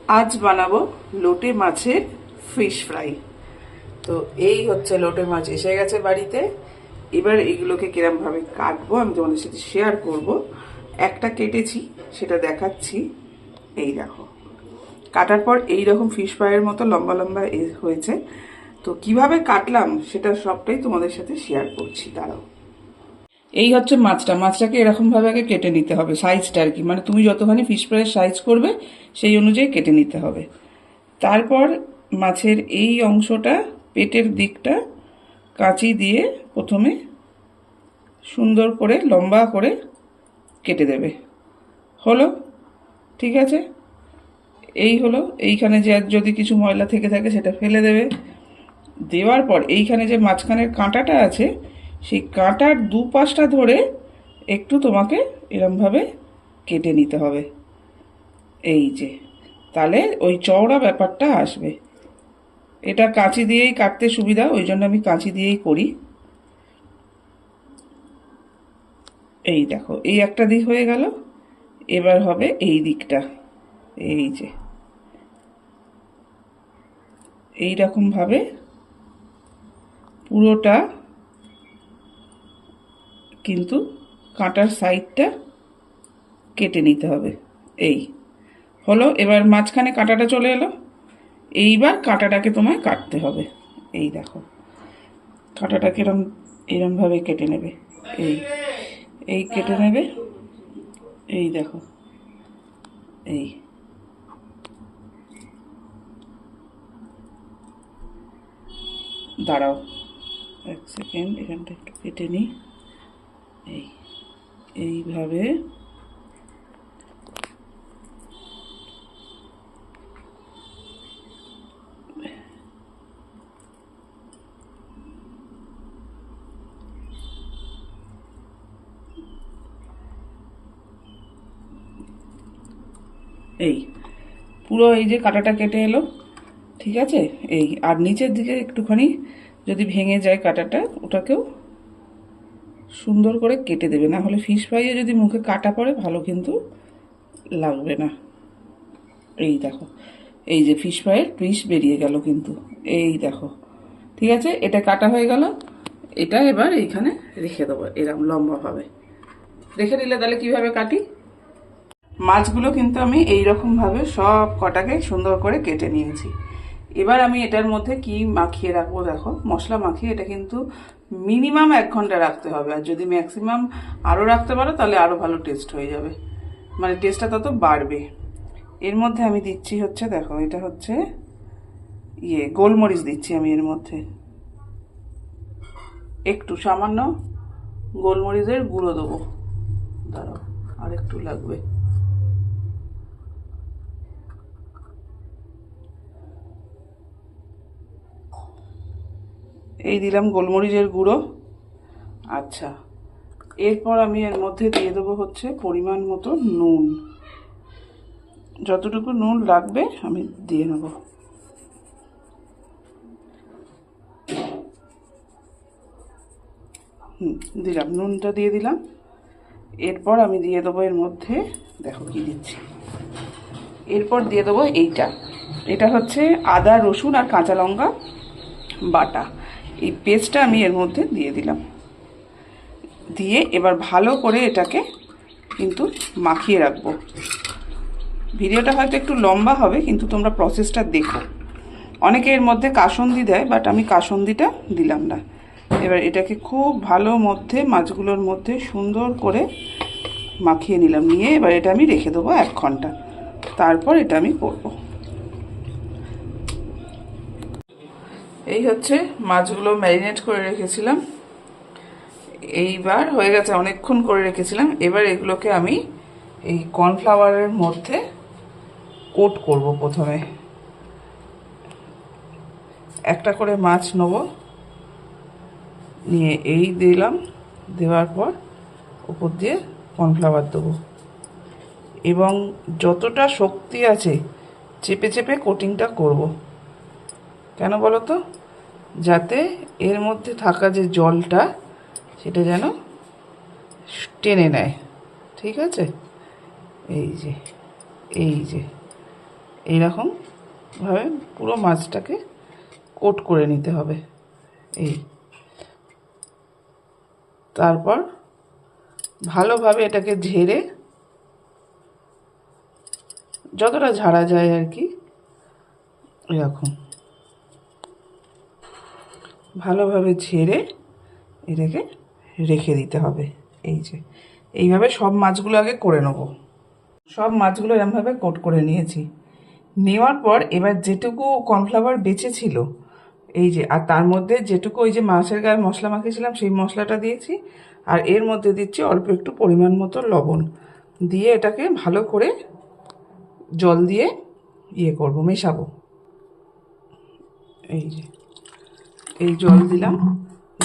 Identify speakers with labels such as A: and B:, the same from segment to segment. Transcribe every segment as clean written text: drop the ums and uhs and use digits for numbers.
A: আজ বানাবো লোটে মাছের ফিশ ফ্রাই। তো এই হচ্ছে লোটে মাছ এসে গেছে বাড়িতে। এবার এইগুলোকে কিরম ভাবে কাটবো আমি তোমাদের সাথে শেয়ার করব। একটা কেটেছি, সেটা দেখাচ্ছি। এই দেখো, কাটার পর এই রকম ফিশ ফ্রাইয়ের মতো লম্বা লম্বা হয়েছে। তো কিভাবে কাটলাম সেটা সবটাই তোমাদের সাথে শেয়ার করছি, দাঁড়াও। এই হচ্ছে মাছটাকে এরকম ভাবে আগে কেটে নিতে হবে, সাইজটা আর কি, মানে তুমি যতখানি ফিশ ফ্রাইয়ের সাইজ করবে সেই অনুযায়ী কেটে নিতে হবে। তারপর মাছের এই অংশটা, পেটের দিকটা কাঁচি দিয়ে প্রথমে সুন্দর করে লম্বা করে কেটে দেবে। হলো, ঠিক আছে। এই হলো, এইখানে যে যদি কিছু ময়লা থেকে থাকে সেটা ফেলে দেবে। দেওয়ার পর এইখানে যে মাঝখানের কাঁটাটা আছে, সেই কাঁটার দুপাশটা ধরে একটু তোমাকে এরমভাবে কেটে নিতে হবে। এই যে, তাহলে ওই চওড়া ব্যাপারটা আসবে। এটা কাঁচি দিয়েই কাটতে সুবিধা, ওই জন্য আমি কাঁচি দিয়েই করি। এই দেখো, এই একটা দিক হয়ে গেল। এবার হবে এই দিকটা। এই যে এইরকম ভাবে পুরোটা কিন্তু কাঁটার সাইডটা কেটে নিতে হবে। এই হলো, এবার মাঝখানে কাঁটাটা চলে এলো। এইবার কাঁটাটাকে তোমায় কাটতে হবে। এই দেখো, কাঁটাটাকে এরমভাবে কেটে নেবে। এই এই কেটে নেবে। এই দেখো, এই দাঁড়াও এক সেকেন্ড, এখানটা একটু কেটে নিই। এই এইভাবে এই পুরো এই যে কাঁটাটা কেটে এলো, ঠিক আছে। এই আর নিচের দিকে একটুখানি যদি ভেঙে যায় কাঁটাটা, ওটাকেও সুন্দর করে কেটে দেবে, না হলে ফিশ ফ্রাইয়ে যদি মুখে কাটা পড়ে ভালো কিন্তু লাগবে না। এই দেখো, এই যে ফিশ ফ্রাইয়ের পিস বেরিয়ে গেল কিন্তু। এই দেখো, ঠিক আছে, এটা কাটা হয়ে গেল। এটা এবার এইখানে রেখে দেবো, এরকম লম্বাভাবে রেখে দিলে তাহলে কিভাবে কাটি। মাছগুলো কিন্তু আমি এইরকমভাবে সব কটাকে সুন্দর করে কেটে নিয়েছি। এবার আমি এটার মধ্যে কি মাখিয়ে রাখবো, দেখো মশলা মাখিয়ে এটা কিন্তু মিনিমাম 1 ঘন্টা রাখতে হবে। আর যদি ম্যাক্সিমাম আরও রাখতে পারো তাহলে আরও ভালো টেস্ট হয়ে যাবে, মানে টেস্টটা তত বাড়বে। এর মধ্যে আমি দিচ্ছি হচ্ছে, দেখো এটা হচ্ছে গোলমরিচ দিচ্ছি আমি এর মধ্যে, একটু সামান্য গোলমরিচের গুঁড়ো দেবো। দাঁড়াও, আর একটু লাগবে। এই দিলাম গোলমরিচের গুঁড়ো। আচ্ছা, এরপর আমি এর মধ্যে দিয়ে দেবো হচ্ছে পরিমাণ মতো নুন। যতটুকু নুন লাগবে আমি দিয়ে নেব। দিলাম, নুনটা দিয়ে দিলাম। এরপর আমি দিয়ে দেবো এর মধ্যে, দেখো কি দিচ্ছি, এরপর দিয়ে দেবো এটা হচ্ছে আদা রসুন আর কাঁচা লঙ্কা বাটা। এই পেস্টটা আমি এর মধ্যে দিয়ে দিলাম। দিয়ে এবার ভালো করে এটাকে কিন্তু মাখিয়ে রাখবো। ভিডিওটা হয়তো একটু লম্বা হবে, কিন্তু তোমরা প্রসেসটা দেখো। অনেকে এর মধ্যে কাসুন্দি দেয়, বাট আমি কাসুন্দিটা দিলাম না। এবার এটাকে খুব ভালো মধ্যে মাছগুলোর মধ্যে সুন্দর করে মাখিয়ে নিলাম। নিয়ে এবার এটা আমি রেখে দেবো 1 ঘন্টা। তারপর এটা আমি করব। এই হচ্ছে মাছগুলো ম্যারিনেট করে রেখেছিলাম। এইবার হয়ে গেছে, অনেকক্ষণ করে রেখেছিলাম। এবার এগুলোকে আমি এই কর্নফ্লাওয়ারের মধ্যে কোট করব। প্রথমে একটা করে মাছ নেব, নিয়ে এই দিলাম। দেওয়ার পর উপর দিয়ে কর্নফ্লাওয়ার দেবো, এবং যতটা শক্তি আছে চেপে চেপে কোটিংটা করব। কেন বলো তো, যাতে এর মধ্যে থাকা যে জলটা সেটা যেন টেনে নেয়, ঠিক আছে। এই যে এইরকম ভাবে পুরো মাছটাকে কোট করে নিতে হবে। এই তারপর ভালোভাবে এটাকে ঝেড়ে, যতটা ঝাড়া যায় আর কি, এরকম ভালোভাবে ঝেড়ে এটাকে রেখে দিতে হবে। এই যে এইভাবে সব মাছগুলো আগে করে নেব। সব মাছগুলো এরকমভাবে কোট করে নিয়েছি। নেওয়ার পর এবার যেটুকু কর্নফ্লাওয়ার বেঁচে ছিল, এই যে, আর তার মধ্যে যেটুকু ওই যে মাছের গায়ে মশলা মাখিয়েছিলাম সেই মশলাটা দিয়েছি, আর এর মধ্যে দিচ্ছি অল্প একটু পরিমাণ মতো লবণ দিয়ে এটাকে ভালো করে জল দিয়ে করব, মেশাবো। এই যে এই জল দিলাম,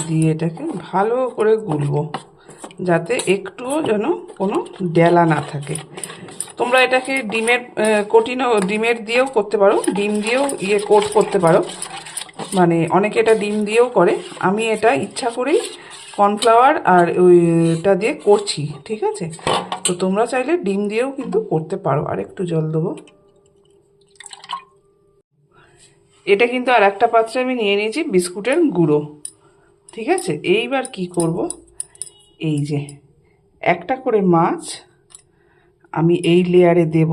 A: দিয়ে এটাকে ভালো করে গুলবো, যাতে একটুও যেন কোনো ডেলা না থাকে। তোমরা এটাকে ডিমের দিয়েও করতে পারো, ডিম দিয়েও কোট করতে পারো, মানে অনেকে এটা ডিম দিয়েও করে। আমি এটা ইচ্ছা করেই কর্নফ্লাওয়ার আর ওইটা দিয়ে করছি, ঠিক আছে? তো তোমরা চাইলে ডিম দিয়েও কিন্তু করতে পারো। আর একটু জল দেবো। এটা কিন্তু আর একটা পাত্রে আমি নিয়ে নিয়েছি বিস্কুটের গুঁড়ো, ঠিক আছে? এইবার কি করব, এই যে একটা করে মাছ আমি এই লেয়ারে দেব,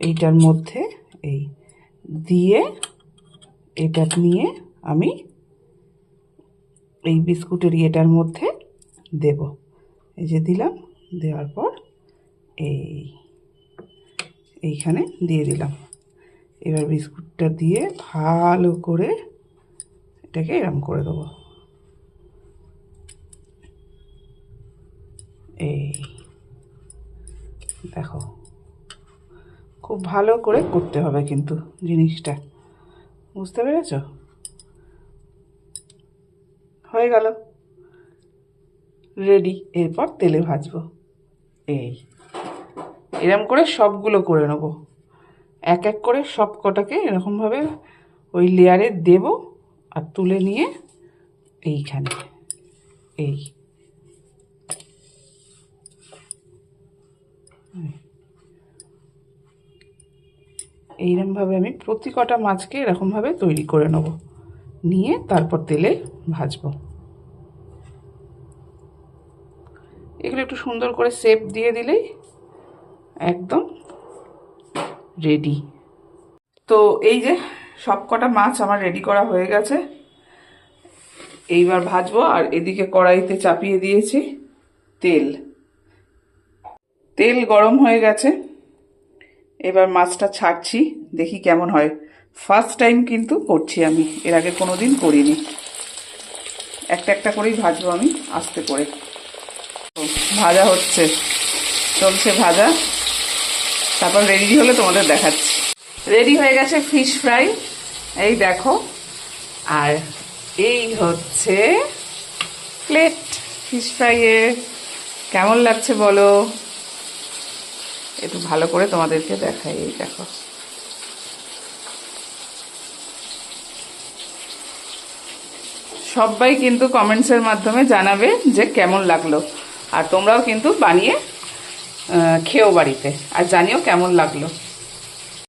A: এইটার মধ্যে এই দিয়ে এটা নিয়ে আমি এই বিস্কুটের ইয়েটার মধ্যে দেব। এই যে দিলাম, দেওয়ার পর এইখানে দিয়ে দিলাম। এবার বিস্কুটটা দিয়ে ভালো করে এটাকে এরম করে দেবো। এই দেখো, খুব ভালো করে করতে হবে কিন্তু জিনিসটা, বুঝতে পেরেছ? হয়ে গেল, রেডি। এরপর তেলে ভাজবো। এরম করে সবগুলো করে নেব, এক এক করে সব কটাকে এরকমভাবে ওই লেয়ারে দেব, আর তুলে নিয়ে এইখানে এইরকমভাবে আমি প্রতি কটা মাছকে এরকমভাবে তৈরি করে নেব, নিয়ে তারপর তেলে ভাজবো। এগুলো একটু সুন্দর করে শেপ দিয়ে দিলেই একদম রেডি। তো এই যে সব কটা মাছ আমার রেডি করা হয়ে গেছে, এইবার ভাজবো। আর এদিকে কড়াইতে চাপিয়ে দিয়েছি তেল গরম হয়ে গেছে। এবার মাছটা ছাড়ছি, দেখি কেমন হয়। ফার্স্ট টাইম কিন্তু করছি আমি, এর আগে কোনোদিন করিনি। একটা একটা করেই ভাজবো আমি আস্তে করে। ভাজা হচ্ছে, চলছে ভাজা, তারপর রেডি হলে তোমাদের দেখাচ্ছি। রেডি হয়ে গেছে ফিশ ফ্রাই, এই দেখো। আর এই হচ্ছে প্লেট ফিশ ফ্রাইয়ের। কেমন লাগছে বলো? একটু ভালো করে তোমাদেরকে দেখাই। এই দেখো, সবাই কিন্তু কমেন্টসের মাধ্যমে জানাবে যে কেমন লাগলো, আর তোমরাও কিন্তু বানিয়ে খেও বাড়িতে, আর জানিও কেমন লাগলো।